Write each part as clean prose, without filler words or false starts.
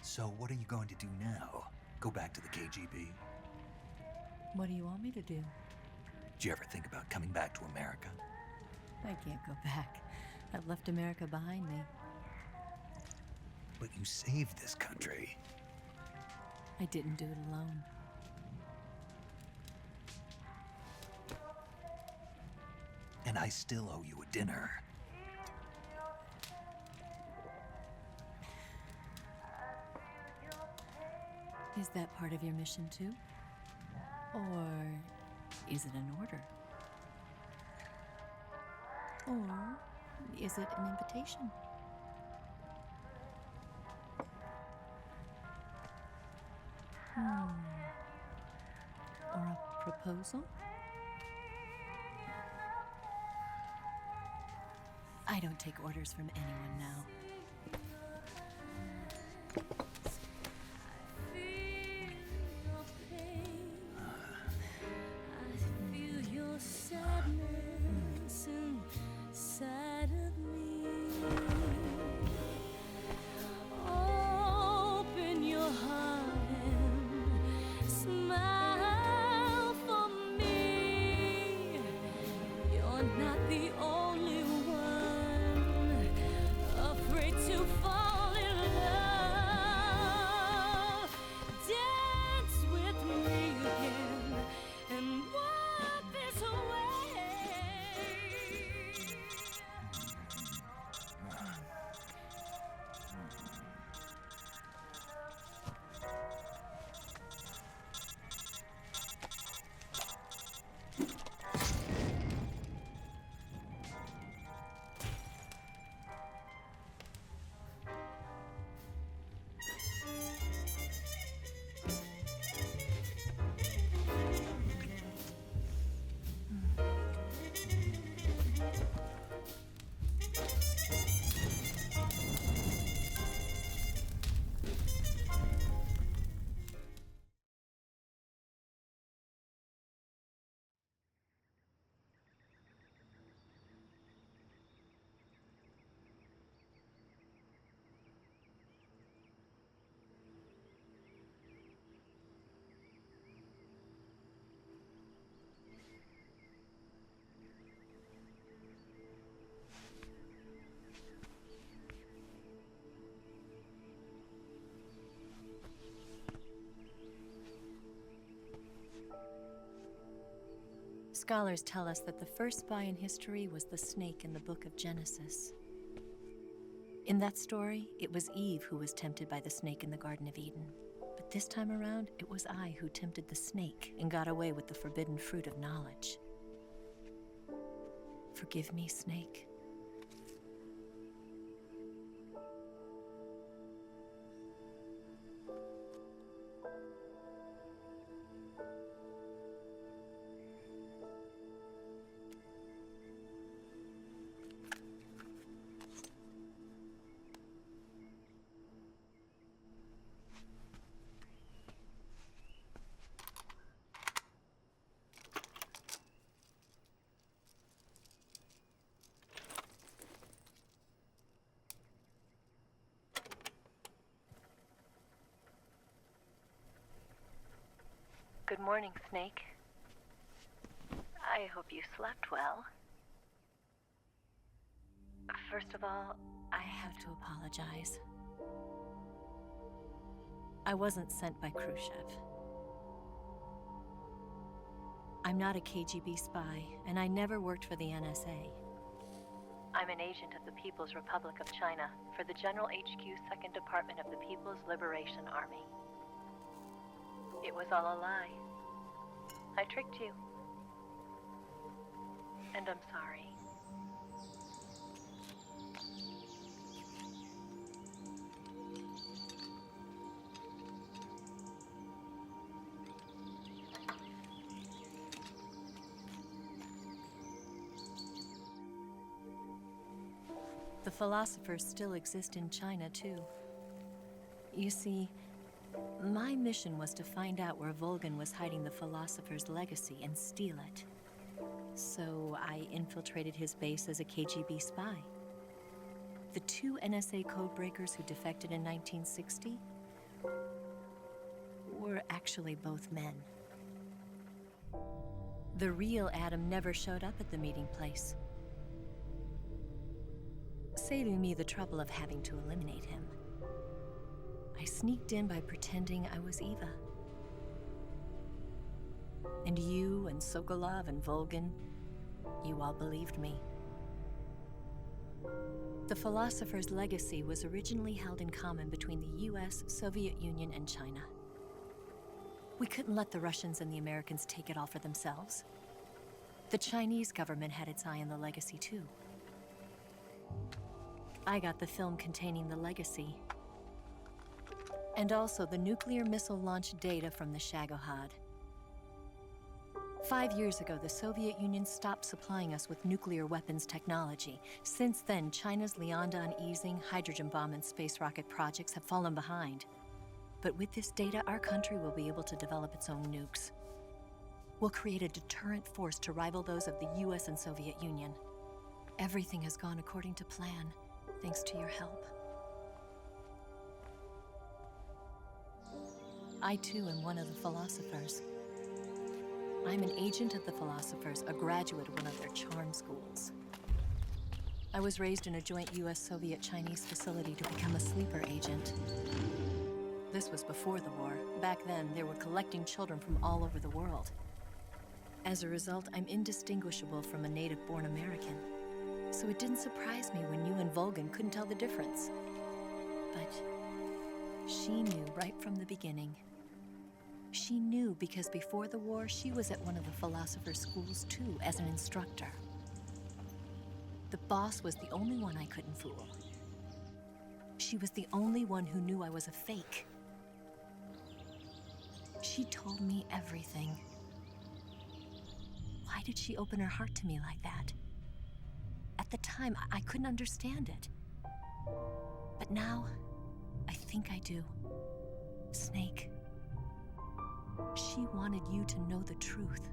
So what are you going to do now? Go back to the KGB? What do you want me to do? Did you ever think about coming back to America? I can't go back. I've left America behind me. But you saved this country. I didn't do it alone. And I still owe you a dinner. Is that part of your mission too? Or is it an order? Or is it an invitation? Or a proposal? I don't take orders from anyone now. Scholars tell us that the first spy in history was the snake in the book of Genesis. In that story, it was Eve who was tempted by the snake in the Garden of Eden. But this time around, it was I who tempted the snake and got away with the forbidden fruit of knowledge. Forgive me, snake. Good morning, Snake. I hope you slept well. First of all, I have to apologize. I wasn't sent by Khrushchev. I'm not a KGB spy, and I never worked for the NSA. I'm an agent of the People's Republic of China for the General HQ 2nd Department of the People's Liberation Army. It was all a lie. I tricked you. And I'm sorry. The philosophers still exist in China, too. You see, my mission was to find out where Volgan was hiding the philosopher's legacy and steal it. So I infiltrated his base as a KGB spy. The two NSA codebreakers who defected in 1960, actually both men. The real Adam never showed up at the meeting place, saving me the trouble of having to eliminate him. I sneaked in by pretending I was Eva. And you and Sokolov and Volgin, you all believed me. The philosopher's legacy was originally held in common between the US, Soviet Union, and China. We couldn't let the Russians and the Americans take it all for themselves. The Chinese government had its eye on the legacy too. I got the film containing the legacy, and also the nuclear missile launch data from the Shagohod. 5 years ago, the Soviet Union stopped supplying us with nuclear weapons technology. Since then, China's Liaodong easing, hydrogen bomb, and space rocket projects have fallen behind. But with this data, our country will be able to develop its own nukes. We'll create a deterrent force to rival those of the US and Soviet Union. Everything has gone according to plan, thanks to your help. I too am one of the philosophers. I'm an agent of the philosophers, a graduate of one of their charm schools. I was raised in a joint US-Soviet-Chinese facility to become a sleeper agent. This was before the war. Back then, they were collecting children from all over the world. As a result, I'm indistinguishable from a native-born American. So it didn't surprise me when you and Volgin couldn't tell the difference. But she knew right from the beginning. She knew because before the war, she was at one of the philosopher's schools too, as an instructor. The boss was the only one I couldn't fool. She was the only one who knew I was a fake. She told me everything. Why did she open her heart to me like that? At the time, I couldn't understand it. But now, I think I do. Snake, she wanted you to know the truth.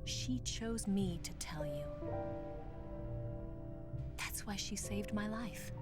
She chose me to tell you. That's why she saved my life.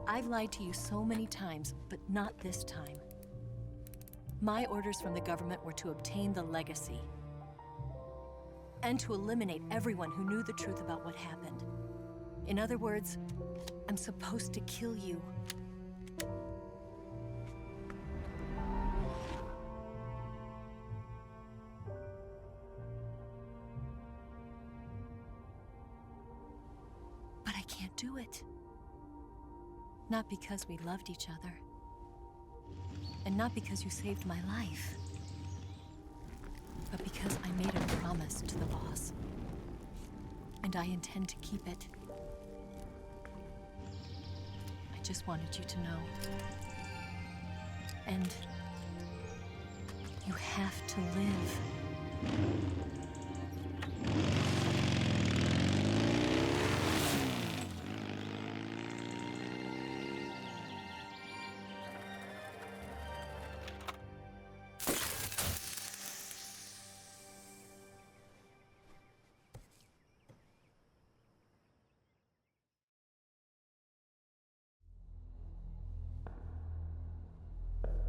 I've lied to you so many times, but not this time. My orders from the government were to obtain the legacy and to eliminate everyone who knew the truth about what happened. In other words, I'm supposed to kill you. But I can't do it. Not because we loved each other. And not because you saved my life. But because I made a promise to the boss. And I intend to keep it. I just wanted you to know. And you have to live.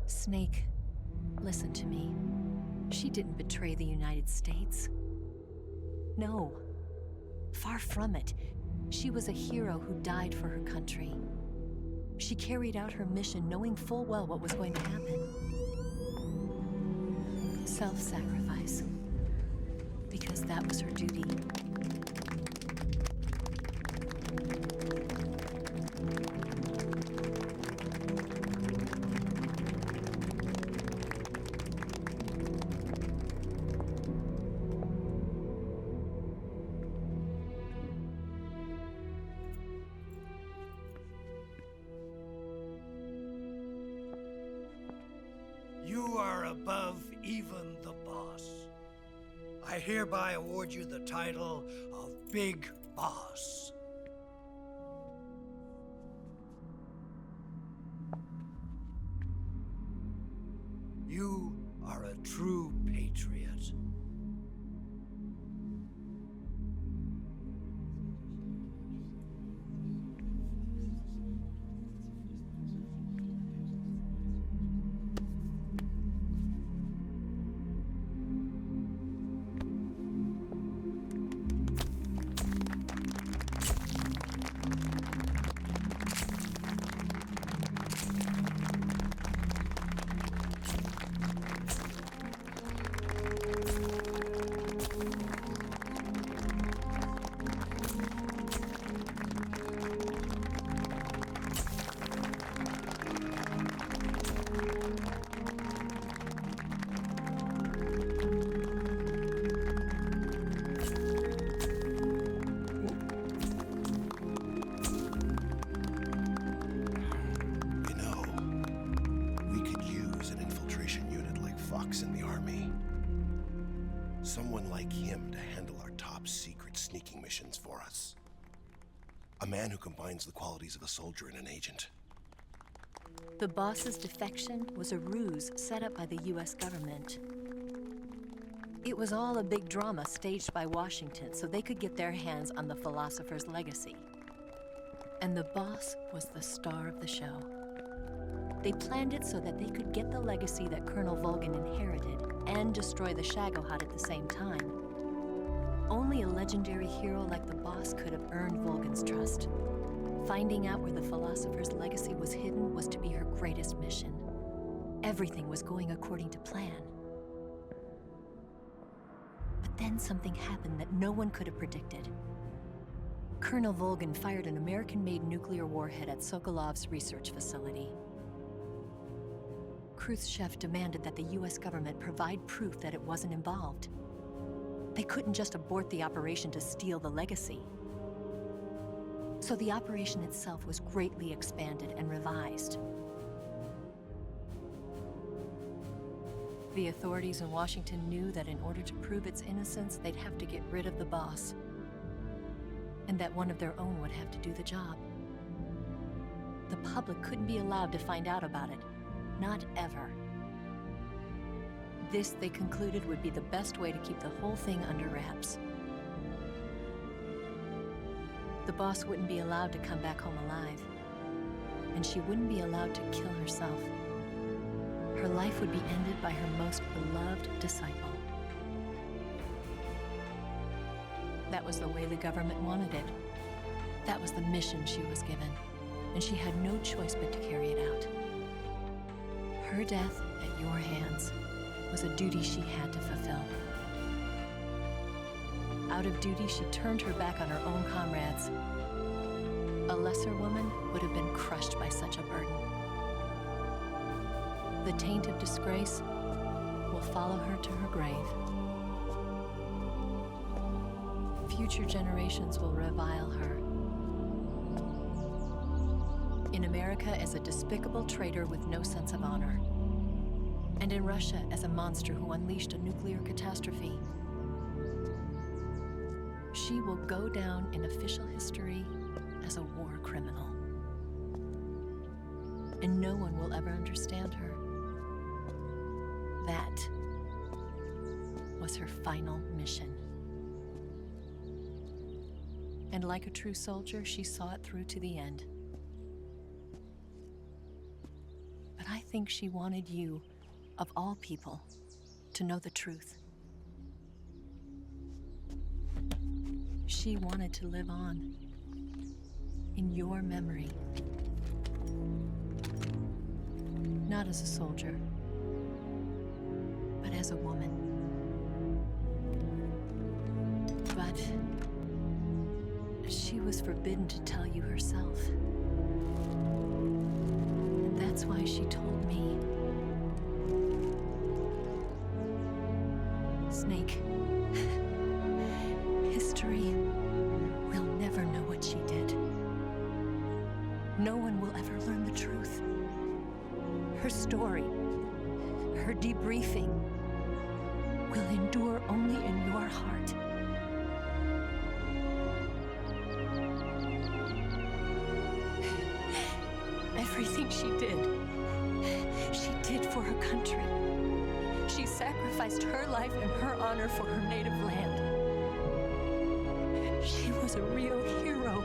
Snake, listen to me. She didn't betray the United States. No, far from it. She was a hero who died for her country. She carried out her mission knowing full well what was going to happen. Self-sacrifice. Because that was her duty. You are above even the boss. I hereby award you the title of Big Boss. You are a true patriot. like him to handle our top secret sneaking missions for us. A man who combines the qualities of a soldier and an agent. The boss's defection was a ruse set up by the US government. It was all a big drama staged by Washington so they could get their hands on the philosopher's legacy. And the boss was the star of the show. They planned it so that they could get the legacy that Colonel Volgin inherited and destroy the Shagohod at the same time. Only a legendary hero like the boss could have earned Volgin's trust. Finding out where the philosopher's legacy was hidden was to be her greatest mission. Everything was going according to plan. But then something happened that no one could have predicted. Colonel Volgin fired an American-made nuclear warhead at Sokolov's research facility. Khrushchev demanded that the US government provide proof that it wasn't involved. They couldn't just abort the operation to steal the legacy. So the operation itself was greatly expanded and revised. The authorities in Washington knew that in order to prove its innocence, they'd have to get rid of the boss, and that one of their own would have to do the job. The public couldn't be allowed to find out about it, not ever. This, they concluded, would be the best way to keep the whole thing under wraps. The boss wouldn't be allowed to come back home alive, and she wouldn't be allowed to kill herself. Her life would be ended by her most beloved disciple. That was the way the government wanted it. That was the mission she was given, and she had no choice but to carry it out. Her death at your hands was a duty she had to fulfill. Out of duty, she turned her back on her own comrades. A lesser woman would have been crushed by such a burden. The taint of disgrace will follow her to her grave. Future generations will revile her. In America as a despicable traitor with no sense of honor. And in Russia as a monster who unleashed a nuclear catastrophe. She will go down in official history as a war criminal. And no one will ever understand her. That was her final mission. And like a true soldier, she saw it through to the end. But I think she wanted you, of all people, to know the truth. She wanted to live on in your memory. Not as a soldier, but as a woman. But she was forbidden to tell you herself. And that's why she told me. Snake, history will never know what she did. No one will ever learn the truth. Her story, her debriefing, will endure only in your heart. Everything she did for her country. She sacrificed her life and her honor for her native land. She was a real hero.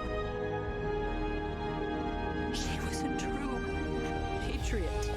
She was a true patriot.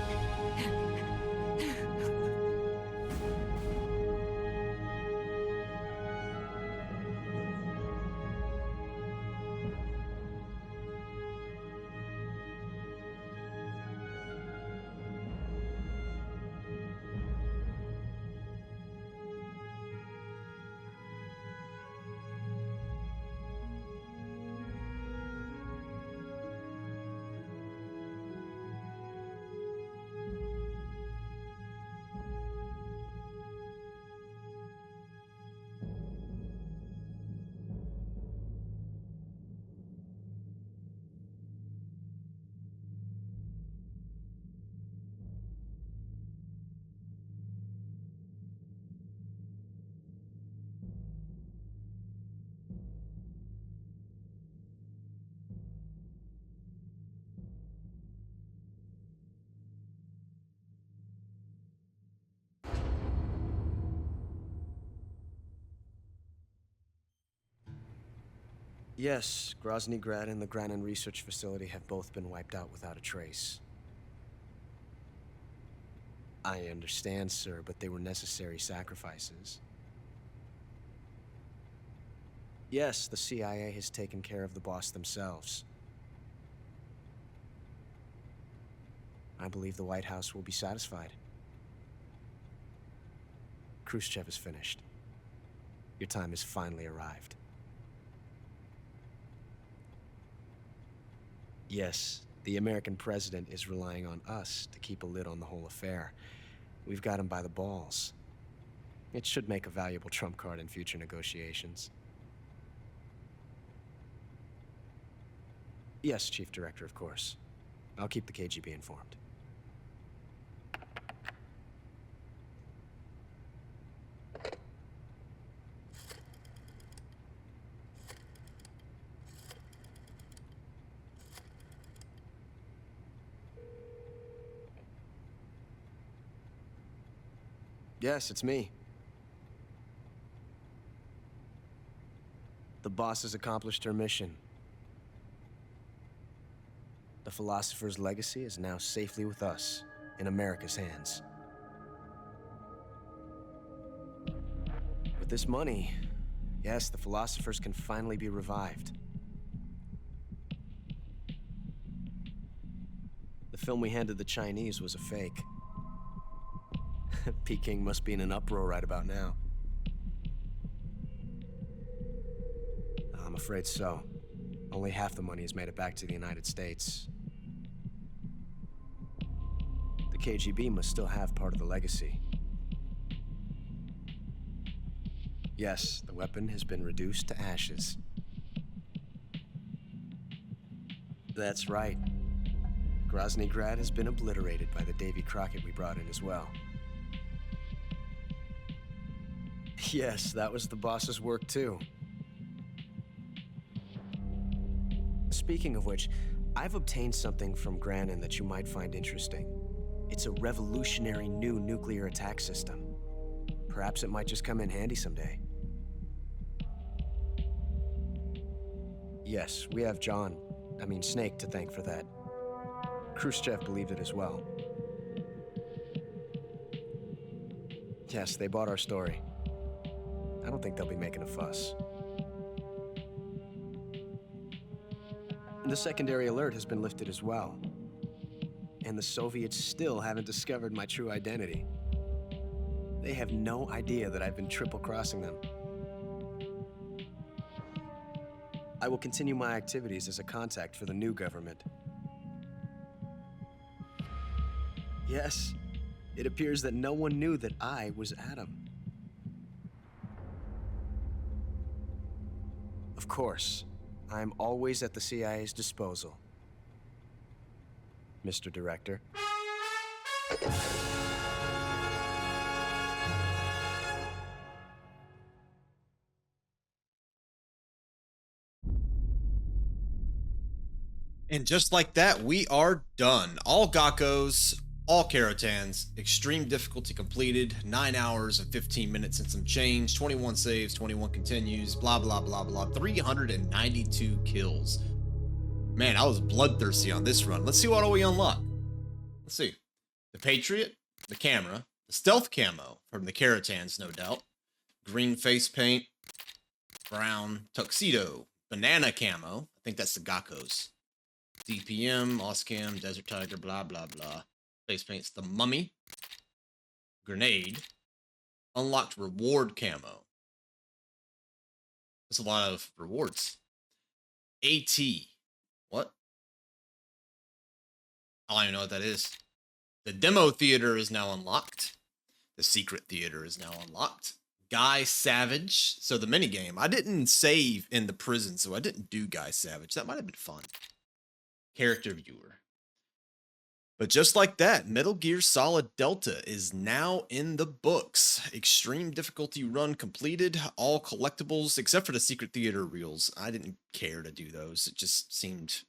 Yes, Grozny Grad and the Granin Research Facility have both been wiped out without a trace. I understand, sir, but they were necessary sacrifices. Yes, the CIA has taken care of the boss themselves. I believe the White House will be satisfied. Khrushchev is finished. Your time has finally arrived. Yes, the American president is relying on us to keep a lid on the whole affair. We've got him by the balls. It should make a valuable trump card in future negotiations. Yes, Chief Director, of course. I'll keep the KGB informed. Yes, it's me. The boss has accomplished her mission. The philosopher's legacy is now safely with us, in America's hands. With this money, yes, the philosophers can finally be revived. The film we handed the Chinese was a fake. Peking must be in an uproar right about now. I'm afraid so. Only half the money has made it back to the United States. The KGB must still have part of the legacy. Yes, the weapon has been reduced to ashes. That's right. Grozny Grad has been obliterated by the Davy Crockett we brought in as well. Yes, that was the boss's work too. Speaking of which, I've obtained something from Granin that you might find interesting. It's a revolutionary new nuclear attack system. Perhaps it might just come in handy someday. Yes, we have Snake to thank for that. Khrushchev believed it as well. Yes, they bought our story. I don't think they'll be making a fuss. The secondary alert has been lifted as well. And the Soviets still haven't discovered my true identity. They have no idea that I've been triple-crossing them. I will continue my activities as a contact for the new government. Yes, it appears that no one knew that I was Adam. Of course, I'm always at the CIA's disposal, Mr. Director. And just like that, we are done. All Gakkos, all Karatans, extreme difficulty completed, 9 hours and 15 minutes and some change, 21 saves, 21 continues, blah, blah, blah, blah, 392 kills. Man, I was bloodthirsty on this run. Let's see what all we unlock. Let's see. The Patriot, the camera, the stealth camo from the Karatans, no doubt, green face paint, brown tuxedo, banana camo, I think that's the Gakkos. DPM, Oscam, Desert Tiger, blah, blah, blah. Face paint's the Mummy. Grenade. Unlocked reward camo. That's a lot of rewards. AT. What? I don't even know what that is. The demo theater is now unlocked. The secret theater is now unlocked. Guy Savage. So the minigame. I didn't save in the prison, so I didn't do Guy Savage. That might have been fun. Character viewer. But just like that, Metal Gear Solid Delta is now in the books. Extreme difficulty run completed. All collectibles, except for the secret theater reels. I didn't care to do those. It just seemed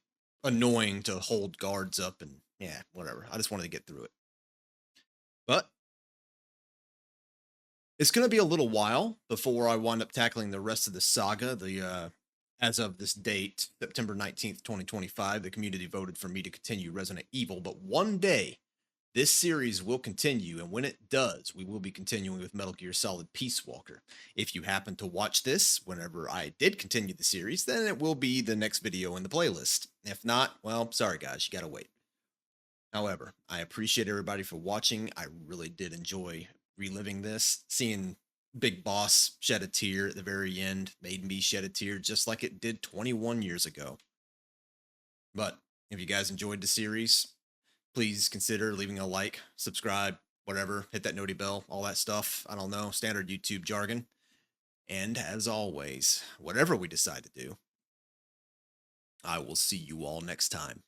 annoying to hold guards up and, yeah, whatever. I just wanted to get through it. But it's going to be a little while before I wind up tackling the rest of the saga, the As of this date, September 19th, 2025, the community voted for me to continue Resident Evil, but one day this series will continue, and when it does, we will be continuing with Metal Gear Solid Peace Walker. If you happen to watch this whenever I did continue the series, then it will be the next video in the playlist. If not, well, sorry guys, you gotta wait. However, I appreciate everybody for watching. I really did enjoy reliving this. Seeing Big Boss shed a tear at the very end made me shed a tear just like it did 21 years ago. But if you guys enjoyed the series, please consider leaving a like, subscribe, whatever, hit that noti bell, all that stuff. I don't know, standard YouTube jargon. And as always, whatever we decide to do, I will see you all next time.